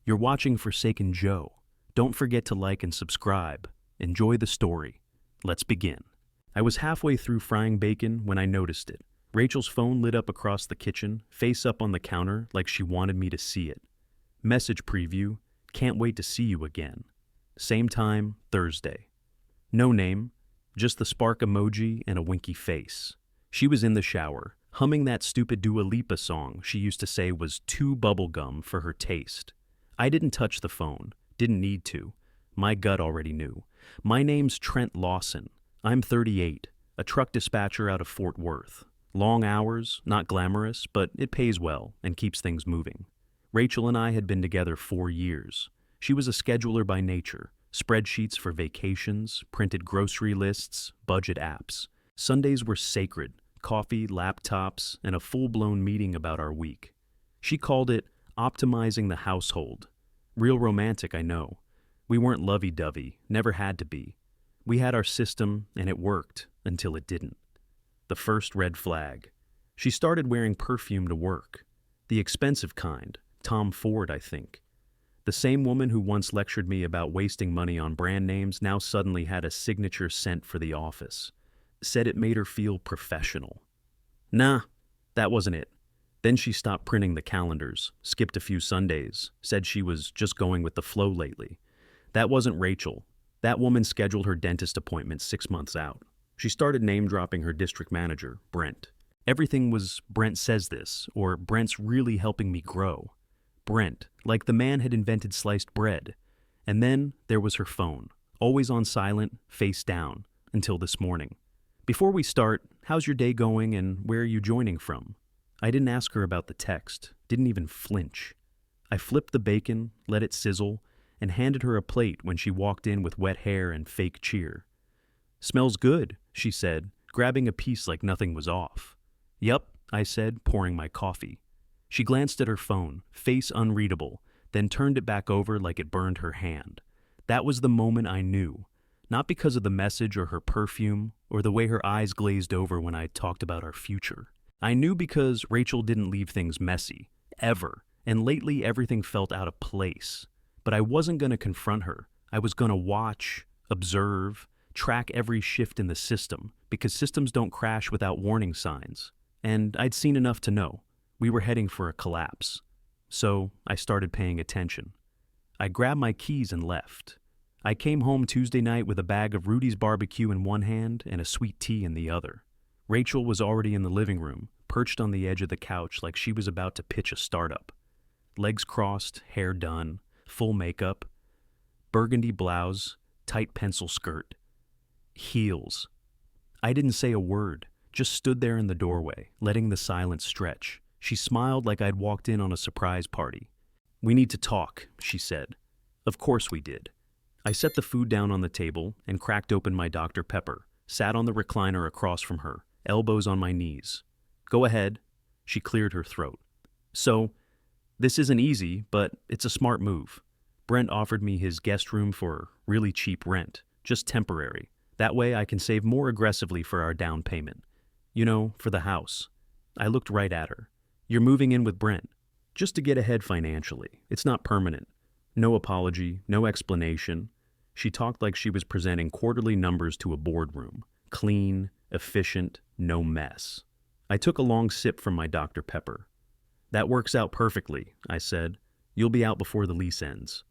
You're watching Forsaken Joe. Don't forget to like and subscribe. Enjoy the story. Let's begin. I was halfway through frying bacon when I noticed it. Rachel's phone lit up across the kitchen, face up on the counter like she wanted me to see it. Message preview, can't wait to see you again. Same time, Thursday. No name, just the spark emoji and a winky face. She was in the shower, humming that stupid Dua Lipa song she used to say was too bubblegum for her taste. I didn't touch the phone, didn't need to. My gut already knew. My name's Trent Lawson. I'm 38, a truck dispatcher out of Fort Worth. Long hours, not glamorous, but it pays well and keeps things moving. Rachel and I had been together 4 years. She was a scheduler by nature, spreadsheets for vacations, printed grocery lists, budget apps. Sundays were sacred, coffee, laptops, and a full-blown meeting about our week. She called it optimizing the household. Real romantic, I know. We weren't lovey-dovey, never had to be. We had our system, and it worked until it didn't. The first red flag. She started wearing perfume to work. The expensive kind, Tom Ford, I think. The same woman who once lectured me about wasting money on brand names now suddenly had a signature scent for the office. Said it made her feel professional. Nah, that wasn't it. Then she stopped printing the calendars, skipped a few Sundays, said she was just going with the flow lately. That wasn't Rachel. That woman scheduled her dentist appointment 6 months out. She started name-dropping her district manager, Brent. Everything was Brent says this, or Brent's really helping me grow. Brent, like the man had invented sliced bread. And then there was her phone, always on silent, face down, until this morning. Before we start, how's your day going and where are you joining from? I didn't ask her about the text, didn't even flinch. I flipped the bacon, let it sizzle, and handed her a plate when she walked in with wet hair and fake cheer. Smells good, she said, grabbing a piece like nothing was off. Yup, I said, pouring my coffee. She glanced at her phone, face unreadable, then turned it back over like it burned her hand. That was the moment I knew. Not because of the message or her perfume, or the way her eyes glazed over when I talked about our future. I knew because Rachel didn't leave things messy, ever, and lately everything felt out of place. But I wasn't going to confront her. I was going to watch, observe, track every shift in the system, because systems don't crash without warning signs. And I'd seen enough to know. We were heading for a collapse. So I started paying attention. I grabbed my keys and left. I came home Tuesday night with a bag of Rudy's barbecue in one hand and a sweet tea in the other. Rachel was already in the living room, perched on the edge of the couch like she was about to pitch a startup. Legs crossed, hair done, full makeup, burgundy blouse, tight pencil skirt, heels. I didn't say a word, just stood there in the doorway, letting the silence stretch. She smiled like I'd walked in on a surprise party. We need to talk, she said. Of course we did. I set the food down on the table and cracked open my Dr. Pepper, sat on the recliner across from her, elbows on my knees. Go ahead. She cleared her throat. So, this isn't easy, but it's a smart move. Brent offered me his guest room for really cheap rent, just temporary. That way I can save more aggressively for our down payment. You know, for the house. I looked right at her. You're moving in with Brent. Just to get ahead financially. It's not permanent. No apology, no explanation. She talked like she was presenting quarterly numbers to a boardroom. Clean, efficient, no mess. I took a long sip from my Dr. Pepper. That works out perfectly, I said. You'll be out before the lease ends.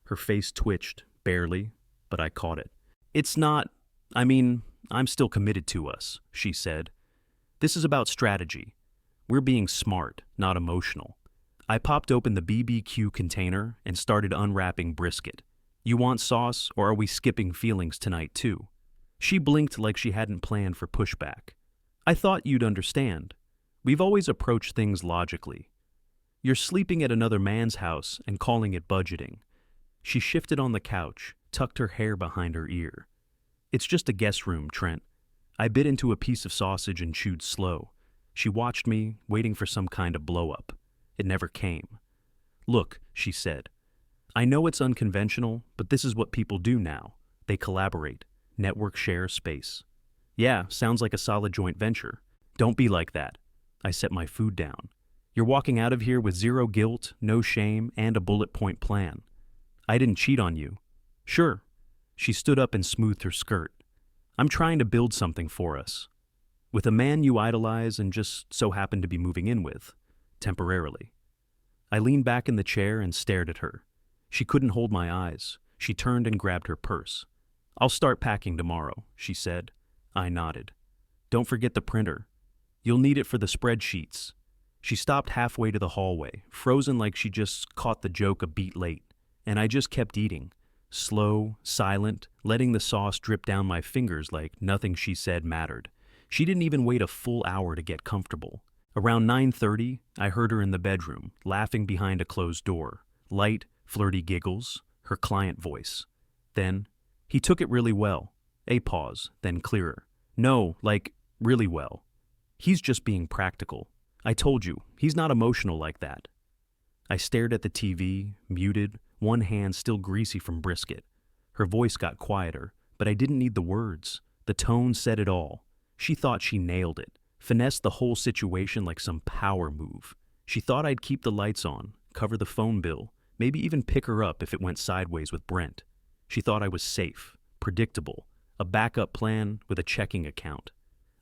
Her face twitched, barely, but I caught it. It's not, I'm still committed to us, she said. This is about strategy. We're being smart, not emotional. I popped open the BBQ container and started unwrapping brisket. You want sauce, or are we skipping feelings tonight too? She blinked like she hadn't planned for pushback. I thought you'd understand. We've always approached things logically. You're sleeping at another man's house and calling it budgeting. She shifted on the couch, tucked her hair behind her ear. It's just a guest room, Trent. I bit into a piece of sausage and chewed slow. She watched me, waiting for some kind of blow-up. It never came. Look, she said. I know it's unconventional, but this is what people do now. They collaborate. Network share space. Yeah, sounds like a solid joint venture. Don't be like that. I set my food down. You're walking out of here with zero guilt, no shame, and a bullet point plan. I didn't cheat on you. Sure. She stood up and smoothed her skirt. I'm trying to build something for us. With a man you idolize and just so happen to be moving in with, temporarily. I leaned back in the chair and stared at her. She couldn't hold my eyes. She turned and grabbed her purse. I'll start packing tomorrow, she said. I nodded. Don't forget the printer. You'll need it for the spreadsheets. She stopped halfway to the hallway, frozen like she just caught the joke a beat late, and I just kept eating. Slow, silent, letting the sauce drip down my fingers like nothing she said mattered. She didn't even wait a full hour to get comfortable. Around 9:30, I heard her in the bedroom, laughing behind a closed door. Light, flirty giggles, her client voice. Then, he took it really well. A pause, then clearer. No, like, really well. He's just being practical. I told you, he's not emotional like that. I stared at the TV, muted, one hand still greasy from brisket. Her voice got quieter, but I didn't need the words. The tone said it all. She thought she nailed it, finessed the whole situation like some power move. She thought I'd keep the lights on, cover the phone bill, maybe even pick her up if it went sideways with Brent. She thought I was safe, predictable, a backup plan with a checking account.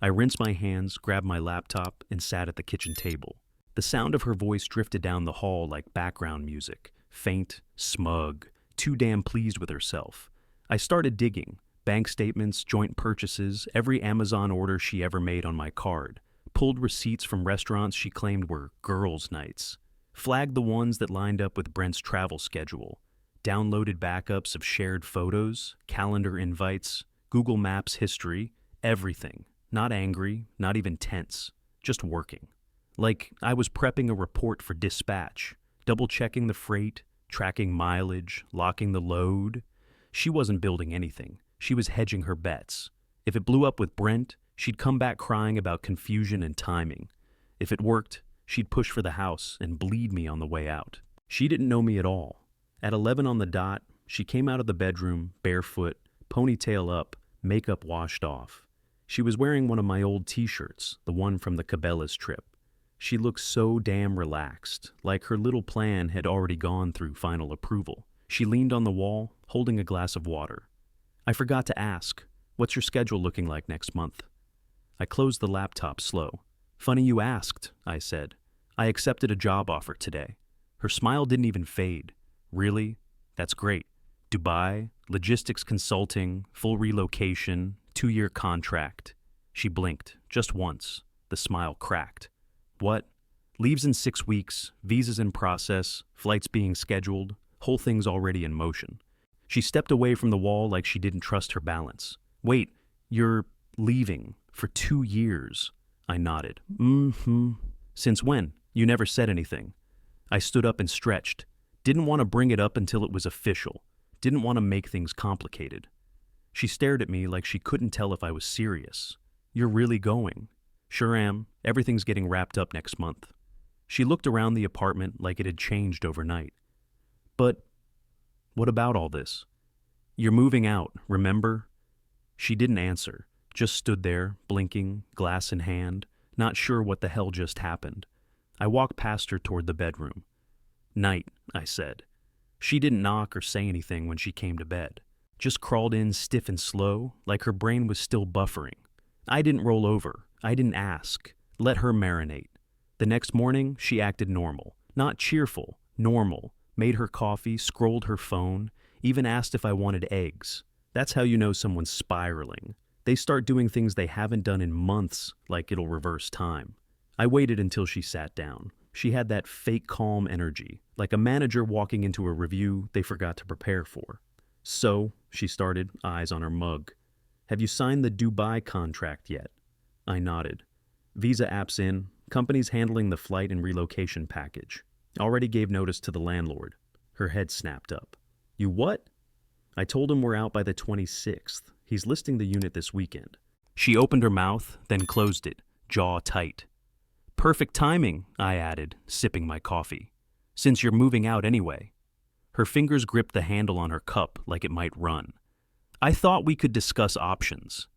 I rinsed my hands, grabbed my laptop, and sat at the kitchen table. The sound of her voice drifted down the hall like background music, faint, smug, too damn pleased with herself. I started digging. Bank statements, joint purchases, every Amazon order she ever made on my card. Pulled receipts from restaurants she claimed were girls' nights. Flagged the ones that lined up with Brent's travel schedule. Downloaded backups of shared photos, calendar invites, Google Maps history, everything. Not angry, not even tense, just working. Like I was prepping a report for dispatch, double-checking the freight, tracking mileage, locking the load. She wasn't building anything. She was hedging her bets. If it blew up with Brent, she'd come back crying about confusion and timing. If it worked, she'd push for the house and bleed me on the way out. She didn't know me at all. At 11 on the dot, she came out of the bedroom, barefoot, ponytail up, makeup washed off. She was wearing one of my old t-shirts, the one from the Cabela's trip. She looked so damn relaxed, like her little plan had already gone through final approval. She leaned on the wall, holding a glass of water. I forgot to ask, what's your schedule looking like next month? I closed the laptop slow. Funny you asked, I said. I accepted a job offer today. Her smile didn't even fade. Really? That's great. Dubai, logistics consulting, full relocation, 2-year contract. She blinked, just once. The smile cracked. What? Leaves in 6 weeks, visas in process, flights being scheduled, whole thing's already in motion. She stepped away from the wall like she didn't trust her balance. Wait, you're leaving for 2 years? I nodded. Mm-hmm. Since when? You never said anything. I stood up and stretched. Didn't want to bring it up until it was official. Didn't want to make things complicated. She stared at me like she couldn't tell if I was serious. You're really going? Sure am. Everything's getting wrapped up next month. She looked around the apartment like it had changed overnight. But what about all this? You're moving out, remember? She didn't answer, just stood there, blinking, glass in hand, not sure what the hell just happened. I walked past her toward the bedroom. Night, I said. She didn't knock or say anything when she came to bed. Just crawled in stiff and slow, like her brain was still buffering. I didn't roll over. I didn't ask. Let her marinate. The next morning, she acted normal. Not cheerful, normal. Made her coffee, scrolled her phone, even asked if I wanted eggs. That's how you know someone's spiraling. They start doing things they haven't done in months, like it'll reverse time. I waited until she sat down. She had that fake calm energy, like a manager walking into a review they forgot to prepare for. So, she started, eyes on her mug. Have you signed the Dubai contract yet? I nodded. Visa app's in, company's handling the flight and relocation package. Already gave notice to the landlord. Her head snapped up. You what? I told him we're out by the 26th. He's listing the unit this weekend. She opened her mouth, then closed it, jaw tight. Perfect timing, I added, sipping my coffee. Since you're moving out anyway. Her fingers gripped the handle on her cup like it might run. I thought we could discuss options.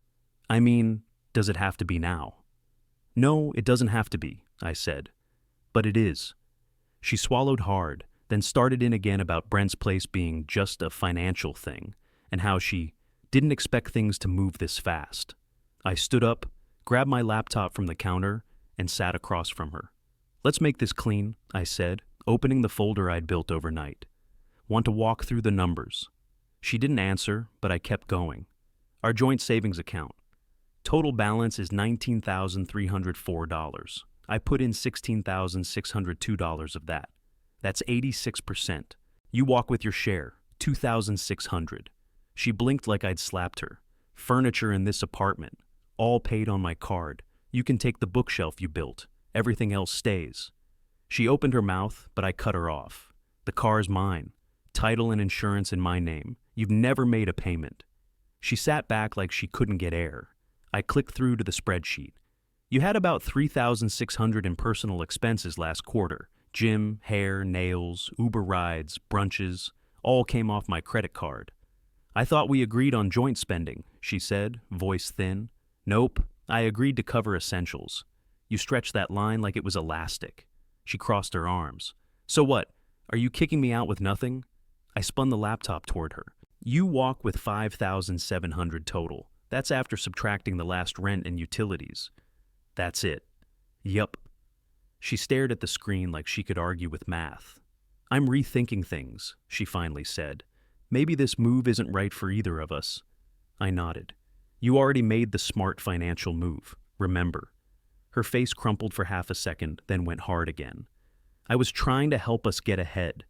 I mean, does it have to be now? No, it doesn't have to be, I said. But it is. She swallowed hard, then started in again about Brent's place being just a financial thing, and how she didn't expect things to move this fast. I stood up, grabbed my laptop from the counter, and sat across from her. "Let's make this clean," I said, opening the folder I'd built overnight. "Want to walk through the numbers." She didn't answer, but I kept going. "Our joint savings account. Total balance is $19,304. I put in $16,602 of that. That's 86%. You walk with your share, $2,600. She blinked like I'd slapped her. "Furniture in this apartment. All paid on my card. You can take the bookshelf you built. Everything else stays." She opened her mouth, but I cut her off. "The car's mine. Title and insurance in my name. You've never made a payment." She sat back like she couldn't get air. I clicked through to the spreadsheet. "You had about $3,600 in personal expenses last quarter. Gym, hair, nails, Uber rides, brunches, all came off my credit card." "I thought we agreed on joint spending," she said, voice thin. "Nope, I agreed to cover essentials. You stretched that line like it was elastic." She crossed her arms. "So what? Are you kicking me out with nothing?" I spun the laptop toward her. "You walk with $5,700 total. That's after subtracting the last rent and utilities." "That's it." "Yup." She stared at the screen like she could argue with math. "I'm rethinking things," she finally said. "Maybe this move isn't right for either of us." I nodded. "You already made the smart financial move, remember." Her face crumpled for half a second, then went hard again. "I was trying to help us get ahead."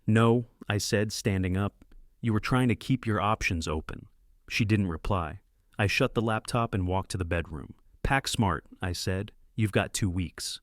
"No," I said, standing up. "You were trying to keep your options open." She didn't reply. I shut the laptop and walked to the bedroom. "Pack smart," I said. "You've got 2 weeks."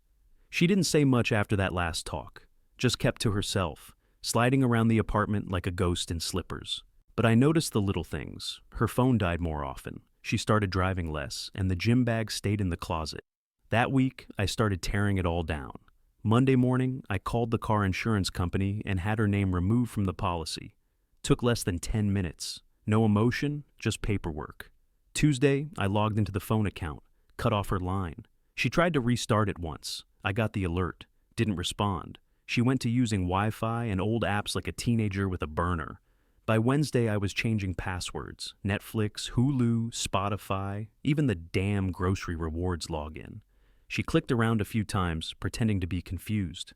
She didn't say much after that last talk, just kept to herself, sliding around the apartment like a ghost in slippers. But I noticed the little things. Her phone died more often. She started driving less, and the gym bag stayed in the closet. That week, I started tearing it all down. Monday morning, I called the car insurance company and had her name removed from the policy. Took less than 10 minutes. No emotion, just paperwork. Tuesday, I logged into the phone account, cut off her line. She tried to restart it once. I got the alert. Didn't respond. She went to using Wi-Fi and old apps like a teenager with a burner. By Wednesday, I was changing passwords. Netflix, Hulu, Spotify, even the damn grocery rewards login. She clicked around a few times, pretending to be confused.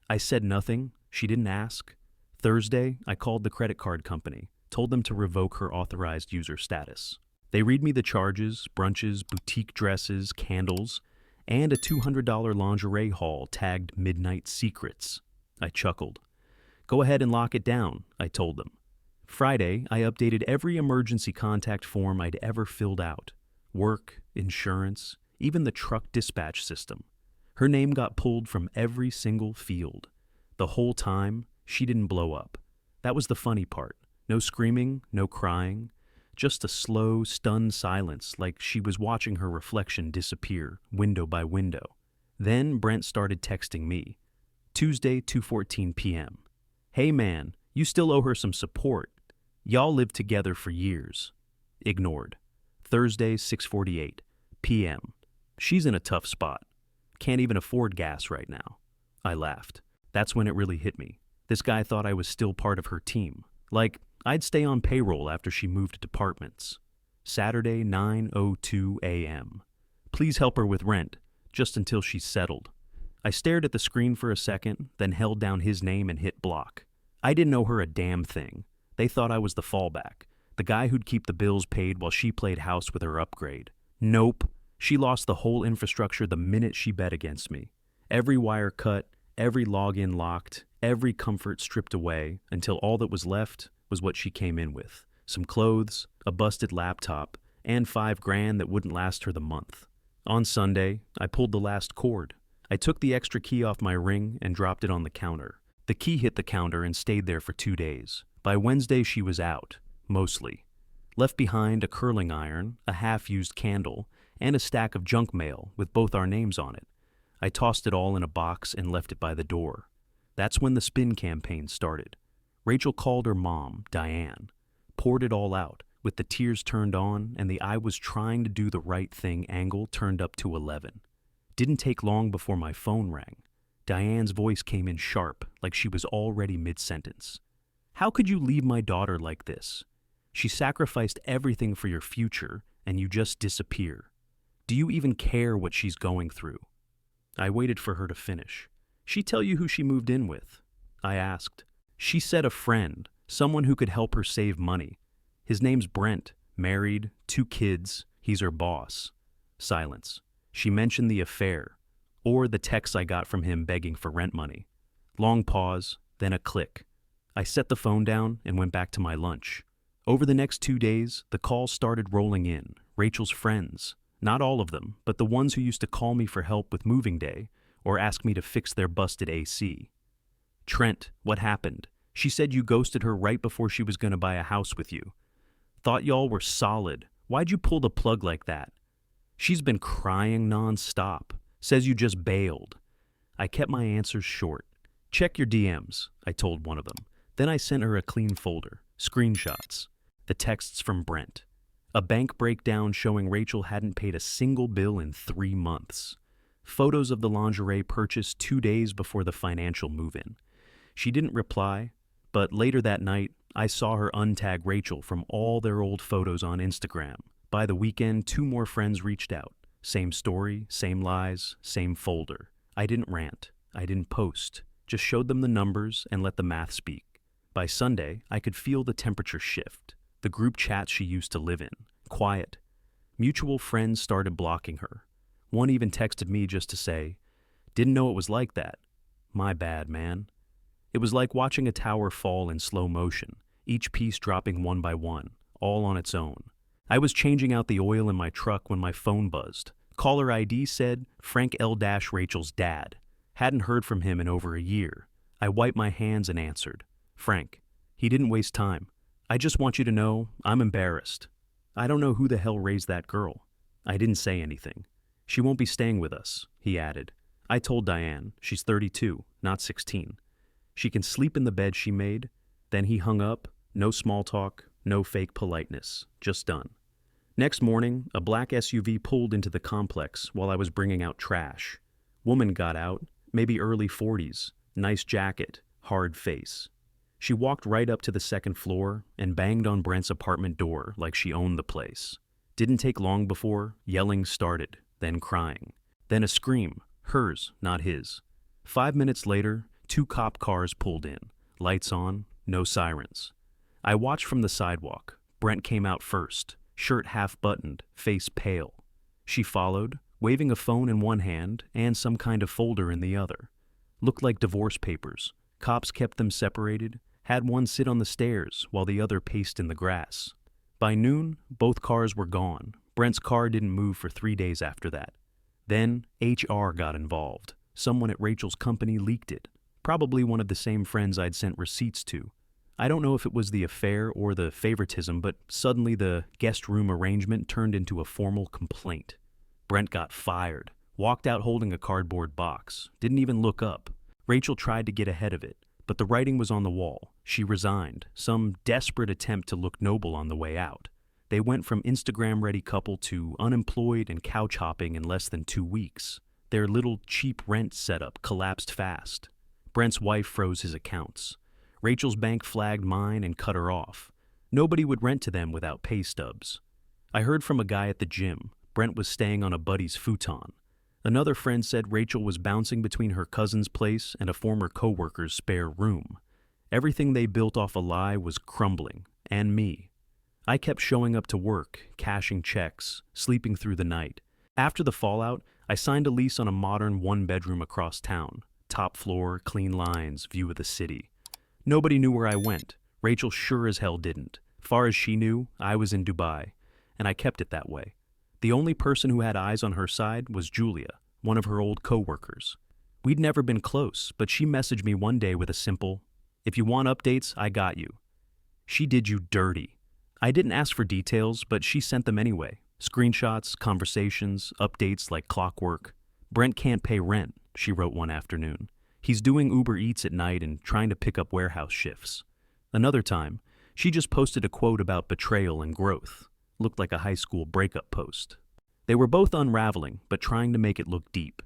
I said nothing. She didn't ask. Thursday, I called the credit card company, told them to revoke her authorized user status. They read me the charges, brunches, boutique dresses, candles, and a $200 lingerie haul tagged Midnight Secrets. I chuckled. "Go ahead and lock it down," I told them. Friday, I updated every emergency contact form I'd ever filled out. Work, insurance, even the truck dispatch system. Her name got pulled from every single field. The whole time, she didn't blow up. That was the funny part. No screaming, no crying. Just a slow, stunned silence like she was watching her reflection disappear, window by window. Then Brent started texting me. Tuesday, 2:14 p.m. "Hey man, you still owe her some support. Y'all lived together for years." Ignored. Thursday, 6:48 p.m. "She's in a tough spot. Can't even afford gas right now." I laughed. That's when it really hit me. This guy thought I was still part of her team. Like, I'd stay on payroll after she moved departments. Saturday, 9:02 a.m. "Please help her with rent, just until she's settled." I stared at the screen for a second, then held down his name and hit block. I didn't owe her a damn thing. They thought I was the fallback, the guy who'd keep the bills paid while she played house with her upgrade. Nope. She lost the whole infrastructure the minute she bet against me. Every wire cut, every login locked, every comfort stripped away, until all that was left was what she came in with. Some clothes, a busted laptop, and $5,000 that wouldn't last her the month. On Sunday, I pulled the last cord. I took the extra key off my ring and dropped it on the counter. The key hit the counter and stayed there for 2 days. By Wednesday, she was out, mostly. Left behind a curling iron, a half-used candle, and a stack of junk mail with both our names on it. I tossed it all in a box and left it by the door. That's when the spin campaign started. Rachel called her mom, Diane, poured it all out, with the tears turned on and the "I was trying to do the right thing" angle turned up to 11. Didn't take long before my phone rang. Diane's voice came in sharp, like she was already mid-sentence. How could you leave my daughter like this? She sacrificed everything for your future, and you just disappear. Do you even care what she's going through? I waited for her to finish. She tell you who she moved in with? I asked. She said a friend, someone who could help her save money. His name's Brent, married, 2 kids, he's her boss. Silence. She mentioned the affair, or the text I got from him begging for rent money. Long pause, then a click. I set the phone down and went back to my lunch. Over the next 2 days, the calls started rolling in. Rachel's friends. Not all of them, but the ones who used to call me for help with moving day or ask me to fix their busted AC. Trent, what happened? She said you ghosted her right before she was going to buy a house with you. Thought y'all were solid. Why'd you pull the plug like that? She's been crying nonstop. Says you just bailed. I kept my answers short. Check your DMs, I told one of them. Then I sent her a clean folder, screenshots, the texts from Brent. A bank breakdown showing Rachel hadn't paid a single bill in 3 months. Photos of the lingerie purchased 2 days before the financial move-in. She didn't reply, but later that night, I saw her untag Rachel from all their old photos on Instagram. By the weekend, 2 more friends reached out. Same story, same lies, same folder. I didn't rant. I didn't post. Just showed them the numbers and let the math speak. By Sunday, I could feel the temperature shift. The group chats she used to live in. Quiet. Mutual friends started blocking her. One even texted me just to say, "Didn't know it was like that. My bad, man." It was like watching a tower fall in slow motion, each piece dropping one by one, all on its own. I was changing out the oil in my truck when my phone buzzed. Caller ID said Frank L. Rachel's dad. Hadn't heard from him in over a year. I wiped my hands and answered. Frank. He didn't waste time. I just want you to know I'm embarrassed. I don't know who the hell raised that girl. I didn't say anything. She won't be staying with us, he added. I told Diane, she's 32, not 16. She can sleep in the bed she made. Then he hung up, no small talk, no fake politeness, just done. Next morning, a black SUV pulled into the complex while I was bringing out trash. Woman got out, maybe early 40s, nice jacket, hard face. She walked right up to the second floor and banged on Brent's apartment door like she owned the place. Didn't take long before yelling started, then crying. Then a scream, hers, not his. 5 minutes later, 2 cop cars pulled in, lights on, no sirens. I watched from the sidewalk. Brent came out first, shirt half-buttoned, face pale. She followed, waving a phone in one hand and some kind of folder in the other. Looked like divorce papers. Cops kept them separated, had one sit on the stairs while the other paced in the grass. By noon, both cars were gone. Brent's car didn't move for 3 days after that. Then, HR got involved. Someone at Rachel's company leaked it. Probably one of the same friends I'd sent receipts to. I don't know if it was the affair or the favoritism, but suddenly the guest room arrangement turned into a formal complaint. Brent got fired, walked out holding a cardboard box, didn't even look up. Rachel tried to get ahead of it, but the writing was on the wall. She resigned, some desperate attempt to look noble on the way out. They went from Instagram-ready couple to unemployed and couch hopping in less than 2 weeks. Their little cheap rent setup collapsed fast. Brent's wife froze his accounts. Rachel's bank flagged mine and cut her off. Nobody would rent to them without pay stubs. I heard from a guy at the gym. Brent was staying on a buddy's futon. Another friend said Rachel was bouncing between her cousin's place and a former coworker's spare room. Everything they built off a lie was crumbling, and me. I kept showing up to work, cashing checks, sleeping through the night. After the fallout, I signed a lease on a modern 1-bedroom across town. Top floor, clean lines, view of the city. Nobody knew where I went. Rachel sure as hell didn't. Far as she knew, I was in Dubai, and I kept it that way. The only person who had eyes on her side was Julia, one of her old coworkers. We'd never been close, but she messaged me one day with a simple, "If you want updates, I got you." She did you dirty. I didn't ask for details, but she sent them anyway. Screenshots, conversations, updates like clockwork. "Brent can't pay rent," she wrote one afternoon. "He's doing Uber Eats at night and trying to pick up warehouse shifts." Another time, she just posted a quote about betrayal and growth. Looked like a high school breakup post. They were both unraveling, but trying to make it look deep.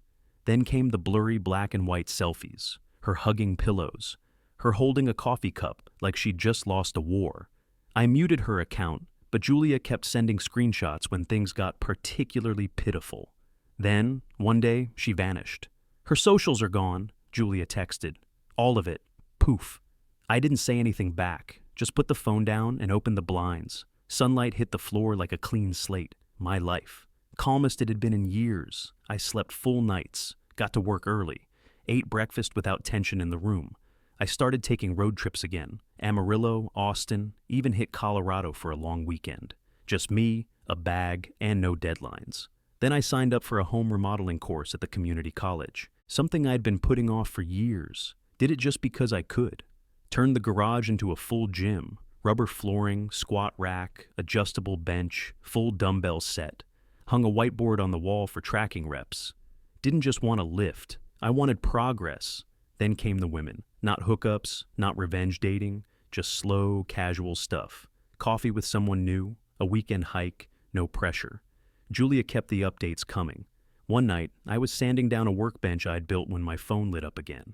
Then came the blurry black and white selfies, her hugging pillows, her holding a coffee cup like she'd just lost a war. I muted her account, but Julia kept sending screenshots when things got particularly pitiful. Then, one day, she vanished. "Her socials are gone," Julia texted. "All of it. Poof." I didn't say anything back, just put the phone down and opened the blinds. Sunlight hit the floor like a clean slate. My life. Calmest it had been in years. I slept full nights, got to work early, ate breakfast without tension in the room. I started taking road trips again. Amarillo, Austin, even hit Colorado for a long weekend. Just me, a bag, and no deadlines. Then I signed up for a home remodeling course at the community college, something I'd been putting off for years. Did it just because I could. Turned the garage into a full gym, rubber flooring, squat rack, adjustable bench, full dumbbell set. Hung a whiteboard on the wall for tracking reps. Didn't just want to lift, I wanted progress. Then came the women. Not hookups, not revenge dating, just slow, casual stuff. Coffee with someone new, a weekend hike, no pressure. Julia kept the updates coming. One night, I was sanding down a workbench I'd built when my phone lit up again.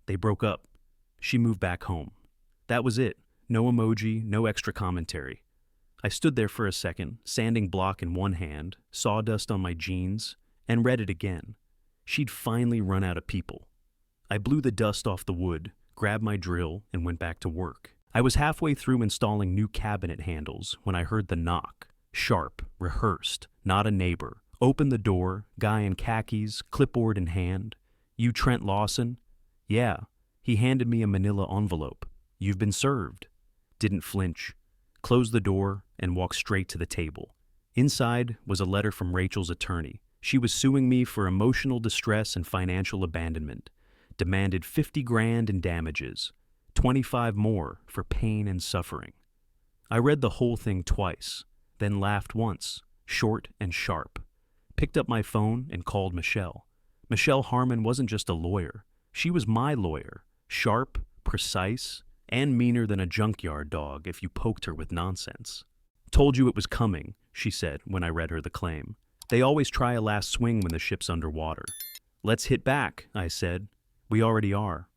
They broke up. She moved back home. That was it. No emoji, no extra commentary. I stood there for a second, sanding block in one hand, sawdust on my jeans, and read it again. She'd finally run out of people. I blew the dust off the wood, grabbed my drill, and went back to work. I was halfway through installing new cabinet handles when I heard the knock. Sharp, rehearsed, not a neighbor. Opened the door, guy in khakis, clipboard in hand. "You Trent Lawson?" "Yeah." He handed me a manila envelope. "You've been served." Didn't flinch. Closed the door and walked straight to the table. Inside was a letter from Rachel's attorney. She was suing me for emotional distress and financial abandonment. Demanded 50 grand in damages, 25 more for pain and suffering. I read the whole thing twice, then laughed once, short and sharp. Picked up my phone and called Michelle. Michelle Harmon wasn't just a lawyer. She was my lawyer, sharp, precise, and meaner than a junkyard dog if you poked her with nonsense. "Told you it was coming," she said when I read her the claim. "They always try a last swing when the ship's underwater." "Let's hit back," I said. "We already are."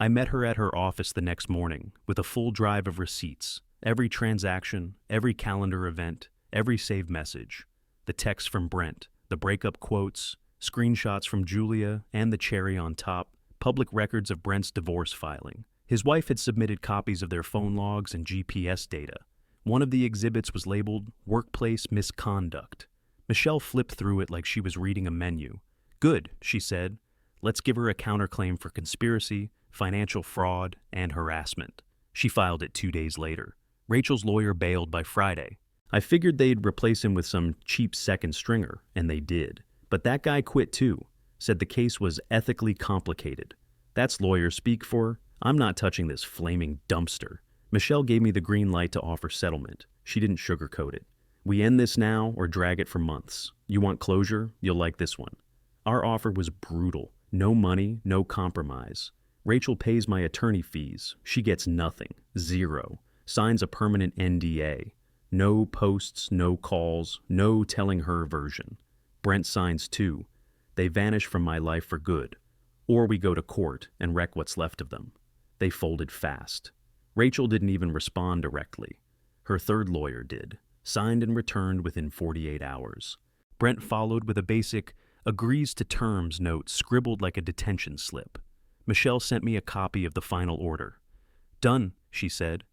I met her at her office the next morning with a full drive of receipts, every transaction, every calendar event, every saved message, the text from Brent, the breakup quotes, screenshots from Julia, and the cherry on top, public records of Brent's divorce filing. His wife had submitted copies of their phone logs and GPS data. One of the exhibits was labeled Workplace Misconduct. Michelle flipped through it like she was reading a menu. "Good," she said. "Let's give her a counterclaim for conspiracy, financial fraud, and harassment." She filed it 2 days later. Rachel's lawyer bailed by Friday. I figured they'd replace him with some cheap second stringer, and they did. But that guy quit too, said the case was ethically complicated. That's lawyer speak for, "I'm not touching this flaming dumpster." Michelle gave me the green light to offer settlement. She didn't sugarcoat it. "We end this now or drag it for months. You want closure? You'll like this one." Our offer was brutal. No money, no compromise. Rachel pays my attorney fees. She gets nothing. Zero. Signs a permanent NDA. No posts, no calls, no telling her version. Brent signs too. They vanish from my life for good. Or we go to court and wreck what's left of them. They folded fast. Rachel didn't even respond directly. Her third lawyer did. Signed and returned within 48 hours. Brent followed with a basic agrees to terms note scribbled like a detention slip. Michelle sent me a copy of the final order. "Done," she said.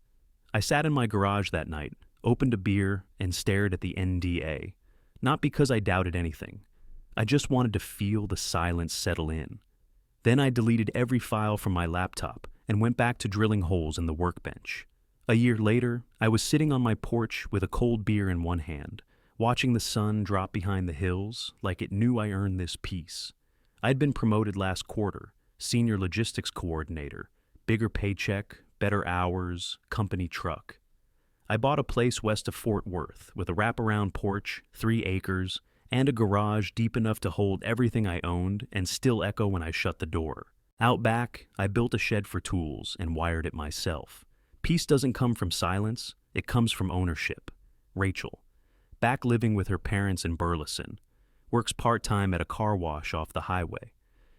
I sat in my garage that night, opened a beer, and stared at the NDA. Not because I doubted anything. I just wanted to feel the silence settle in. Then I deleted every file from my laptop and went back to drilling holes in the workbench. A year later, I was sitting on my porch with a cold beer in one hand, watching the sun drop behind the hills like it knew I earned this peace. I'd been promoted last quarter, senior logistics coordinator, bigger paycheck, better hours, company truck. I bought a place west of Fort Worth with a wraparound porch, 3 acres, and a garage deep enough to hold everything I owned and still echo when I shut the door. Out back, I built a shed for tools and wired it myself. Peace doesn't come from silence, it comes from ownership. Rachel. Back living with her parents in Burleson. Works part-time at a car wash off the highway.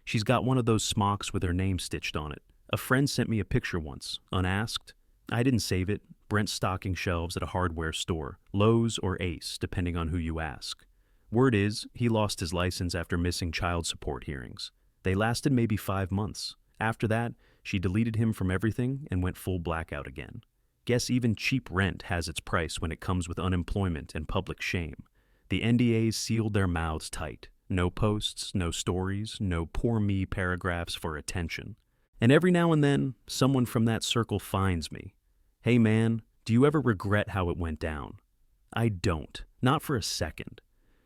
She's got one of those smocks with her name stitched on it. A friend sent me a picture once, unasked. I didn't save it. Brent's stocking shelves at a hardware store, Lowe's or Ace, depending on who you ask. Word is, he lost his license after missing child support hearings. They lasted maybe 5 months. After that, she deleted him from everything and went full blackout again. Guess even cheap rent has its price when it comes with unemployment and public shame. The NDAs sealed their mouths tight. No posts, no stories, no poor me paragraphs for attention. And every now and then, someone from that circle finds me. Hey man, do you ever regret how it went down? I don't, not for a second.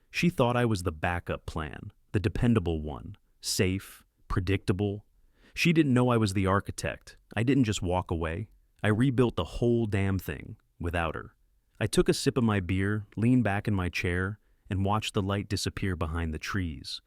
She thought I was the backup plan, the dependable one, safe, predictable. She didn't know I was the architect. I didn't just walk away. I rebuilt the whole damn thing without her. I took a sip of my beer, leaned back in my chair, and watched the light disappear behind the trees.